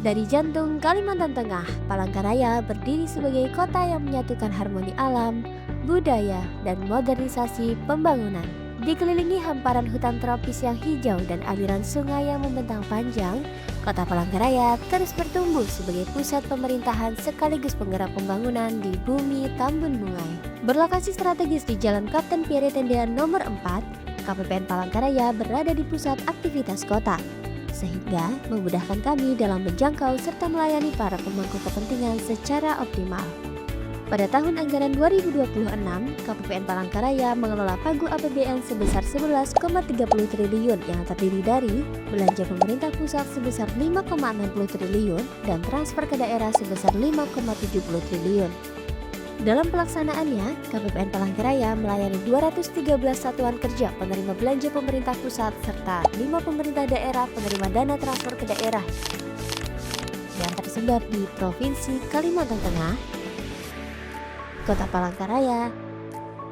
Dari jantung Kalimantan Tengah, Palangkaraya berdiri sebagai kota yang menyatukan harmoni alam, budaya, dan modernisasi pembangunan. Dikelilingi hamparan hutan tropis yang hijau dan aliran sungai yang membentang panjang, kota Palangkaraya terus bertumbuh sebagai pusat pemerintahan sekaligus penggerak pembangunan di bumi Tambun Bungai. Berlokasi strategis di Jalan Kapten Pierre Tendean nomor 4, KPPN Palangkaraya berada di pusat aktivitas kota, sehingga memudahkan kami dalam menjangkau serta melayani para pemangku kepentingan secara optimal. Pada tahun anggaran 2026, KPPN Palangkaraya mengelola pagu APBN sebesar 11,30 triliun yang terdiri dari belanja pemerintah pusat sebesar 5,60 triliun dan transfer ke daerah sebesar 5,70 triliun. Dalam pelaksanaannya, KPPN Palangkaraya melayani 213 satuan kerja penerima belanja pemerintah pusat serta 5 pemerintah daerah penerima dana transfer ke daerah yang tersebar di Provinsi Kalimantan Tengah, Kota Palangkaraya,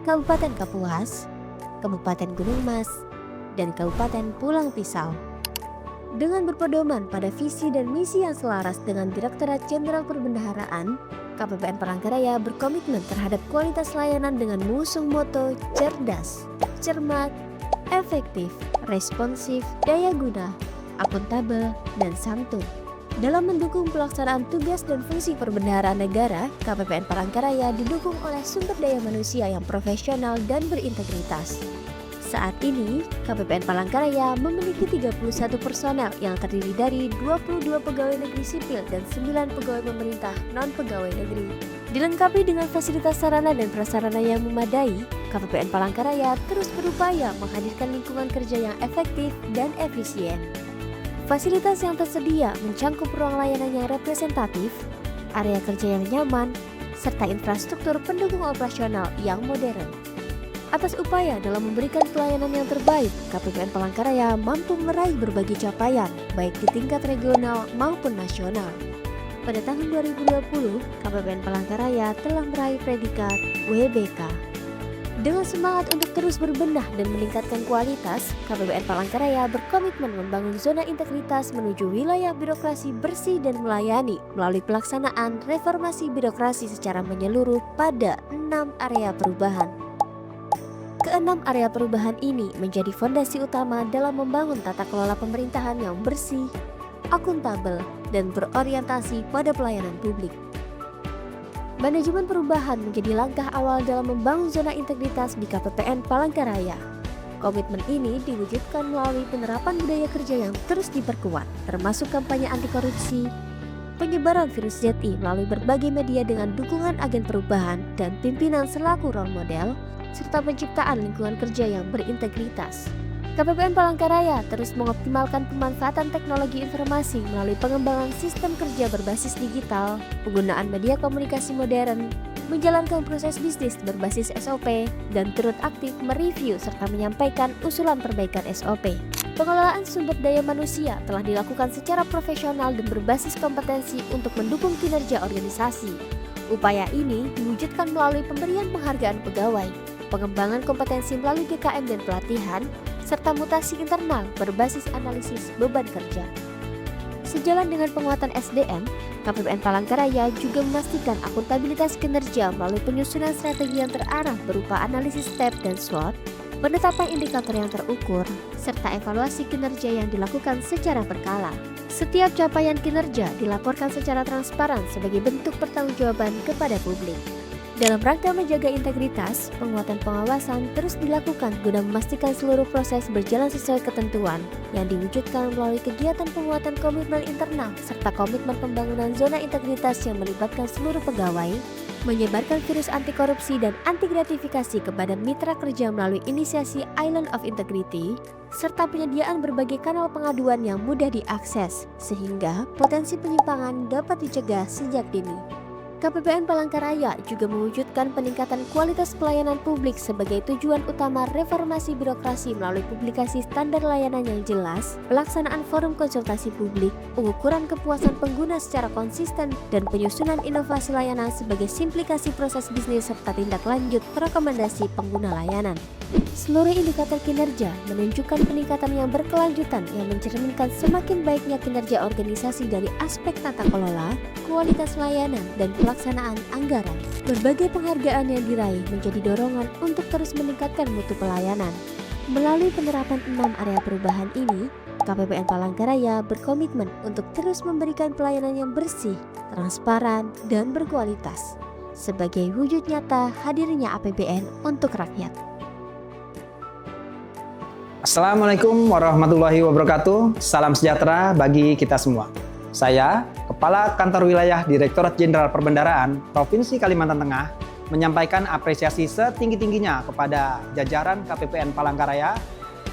Kabupaten Kapuas, Kabupaten Gunung Mas, dan Kabupaten Pulang Pisau. Dengan berpedoman pada visi dan misi yang selaras dengan Direktorat Jenderal Perbendaharaan, KPPN Palangkaraya berkomitmen terhadap kualitas layanan dengan mengusung moto cerdas, cermat, efektif, responsif, daya guna, akuntabel, dan santun. Dalam mendukung pelaksanaan tugas dan fungsi perbendaharaan negara, KPPN Palangkaraya didukung oleh sumber daya manusia yang profesional dan berintegritas. Saat ini, KPPN Palangkaraya memiliki 31 personel yang terdiri dari 22 pegawai negeri sipil dan 9 pegawai pemerintah non-pegawai negeri. Dilengkapi dengan fasilitas sarana dan prasarana yang memadai, KPPN Palangkaraya terus berupaya menghadirkan lingkungan kerja yang efektif dan efisien. Fasilitas yang tersedia mencangkup ruang layanan yang representatif, area kerja yang nyaman, serta infrastruktur pendukung operasional yang modern. Atas upaya dalam memberikan pelayanan yang terbaik, KPPN Palangkaraya mampu meraih berbagai capaian, baik di tingkat regional maupun nasional. Pada tahun 2020, KPPN Palangkaraya telah meraih predikat WBK. Dengan semangat untuk terus berbenah dan meningkatkan kualitas, KPPN Palangkaraya berkomitmen membangun zona integritas menuju wilayah birokrasi bersih dan melayani melalui pelaksanaan reformasi birokrasi secara menyeluruh pada 6 area perubahan. Keenam area perubahan ini menjadi fondasi utama dalam membangun tata kelola pemerintahan yang bersih, akuntabel, dan berorientasi pada pelayanan publik. Manajemen perubahan menjadi langkah awal dalam membangun zona integritas di KPPN Palangkaraya. Komitmen ini diwujudkan melalui penerapan budaya kerja yang terus diperkuat, termasuk kampanye anti korupsi, penyebaran virus ZI melalui berbagai media dengan dukungan agen perubahan dan pimpinan selaku role model, serta penciptaan lingkungan kerja yang berintegritas. KPPN Palangkaraya terus mengoptimalkan pemanfaatan teknologi informasi melalui pengembangan sistem kerja berbasis digital, penggunaan media komunikasi modern, menjalankan proses bisnis berbasis SOP, dan turut aktif mereview serta menyampaikan usulan perbaikan SOP. Pengelolaan sumber daya manusia telah dilakukan secara profesional dan berbasis kompetensi untuk mendukung kinerja organisasi. Upaya ini diwujudkan melalui pemberian penghargaan pegawai, pengembangan kompetensi melalui GKM dan pelatihan, serta mutasi internal berbasis analisis beban kerja. Sejalan dengan penguatan SDM, KPPN Palangkaraya juga memastikan akuntabilitas kinerja melalui penyusunan strategi yang terarah berupa analisis STEP dan SWOT, penetapan indikator yang terukur, serta evaluasi kinerja yang dilakukan secara berkala. Setiap capaian kinerja dilaporkan secara transparan sebagai bentuk pertanggungjawaban kepada publik. Dalam rangka menjaga integritas, penguatan pengawasan terus dilakukan guna memastikan seluruh proses berjalan sesuai ketentuan yang diwujudkan melalui kegiatan penguatan komitmen internal serta komitmen pembangunan zona integritas yang melibatkan seluruh pegawai, menyebarkan virus anti korupsi dan anti gratifikasi kepada mitra kerja melalui inisiasi Island of Integrity, serta penyediaan berbagai kanal pengaduan yang mudah diakses sehingga potensi penyimpangan dapat dicegah sejak dini. KPPN Palangkaraya juga mewujudkan peningkatan kualitas pelayanan publik sebagai tujuan utama reformasi birokrasi melalui publikasi standar layanan yang jelas, pelaksanaan forum konsultasi publik, pengukuran kepuasan pengguna secara konsisten, dan penyusunan inovasi layanan sebagai simplikasi proses bisnis serta tindak lanjut rekomendasi pengguna layanan. Seluruh indikator kinerja menunjukkan peningkatan yang berkelanjutan yang mencerminkan semakin baiknya kinerja organisasi dari aspek tata kelola, kualitas layanan, dan pelaksanaan anggaran. Berbagai penghargaan yang diraih menjadi dorongan untuk terus meningkatkan mutu pelayanan. Melalui penerapan 6 area perubahan ini, KPPN Palangkaraya berkomitmen untuk terus memberikan pelayanan yang bersih, transparan, dan berkualitas sebagai wujud nyata hadirnya APBN untuk rakyat. Assalamualaikum warahmatullahi wabarakatuh. Salam sejahtera bagi kita semua. Saya, Kepala Kantor Wilayah Direktorat Jenderal Perbendaharaan Provinsi Kalimantan Tengah, menyampaikan apresiasi setinggi-tingginya kepada jajaran KPPN Palangkaraya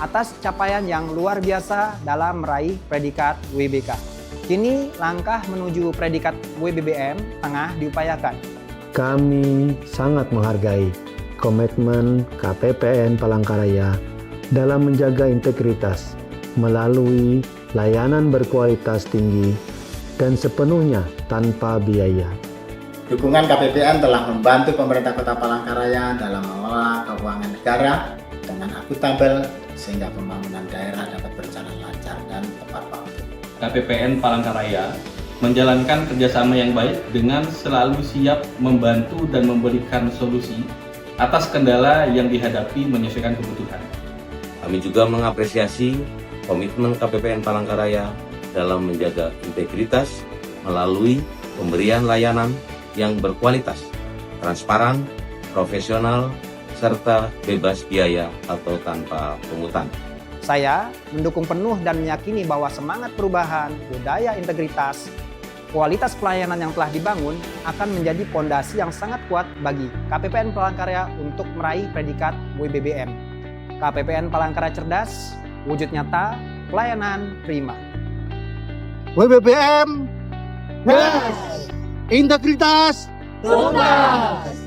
atas capaian yang luar biasa dalam meraih predikat WBK. Kini langkah menuju predikat WBBM tengah diupayakan. Kami sangat menghargai komitmen KPPN Palangkaraya dalam menjaga integritas melalui layanan berkualitas tinggi dan sepenuhnya tanpa biaya. Dukungan KPPN telah membantu pemerintah Kota Palangkaraya dalam mengelola keuangan negara dengan akuntabel sehingga pembangunan daerah dapat berjalan lancar dan tepat waktu. KPPN Palangkaraya menjalankan kerjasama yang baik dengan selalu siap membantu dan memberikan solusi atas kendala yang dihadapi menyesuaikan kebutuhan. Kami juga mengapresiasi komitmen KPPN Palangkaraya dalam menjaga integritas melalui pemberian layanan yang berkualitas, transparan, profesional, serta bebas biaya atau tanpa pungutan. Saya mendukung penuh dan meyakini bahwa semangat perubahan, budaya integritas, kualitas pelayanan yang telah dibangun akan menjadi fondasi yang sangat kuat bagi KPPN Palangkaraya untuk meraih predikat WBBM. KPPN Palangkaraya cerdas, wujud nyata, pelayanan prima. WBBM, yes! Integritas, tuntas!